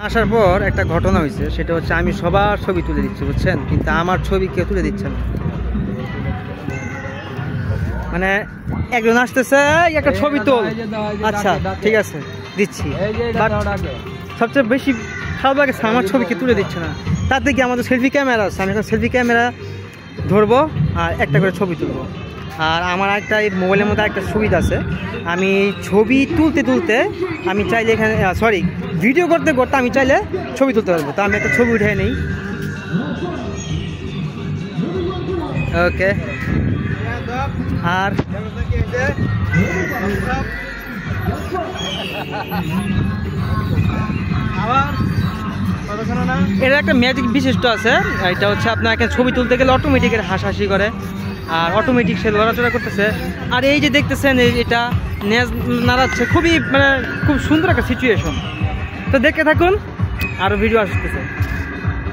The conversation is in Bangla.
আসার পর একটা ঘটনা হয়েছে, সেটা হচ্ছে আমি সবার ছবি তুলে দিচ্ছি বুঝছেন, কিন্তু আমার ছবি কেউ তুলে দিচ্ছে না। মানে একজন আসতেছে একটা ছবি তোল, আচ্ছা ঠিক আছে দিচ্ছি, সবচেয়ে বেশি খারাপ লাগে আমার ছবি কে তুলে দিচ্ছে না। তার থেকে আমাদের সেলফি ক্যামেরা আছে, আমি এখন সেলফি ক্যামেরা ধরবো আর একটা করে ছবি তুলবো। আর আমার একটা এই মোবাইলের মধ্যে একটা সুবিধা আছে, আমি ছবি তুলতে তুলতে আমি চাইলে এখানে সরি ভিডিও করতে করতে আমি চাইলে ছবি তুলতে পারবো। তো আমি একটা ছবি উঠে নিই। ওকে, আর এটা একটা ম্যাজিক বিশিষ্ট আছে, এটা হচ্ছে আপনাকে ছবি তুলতে গেলে অটোমেটিক হাসাহাসি করে আর অটোমেটিক সে লড়াচড়া করতেছে। আর এই যে দেখতেছেন এটা নেজ নাড়াচ্ছে, খুবই মানে খুব সুন্দর একটা সিচুয়েশন। তো দেখতে থাকুন, আরও ভিডিও আসতেছে।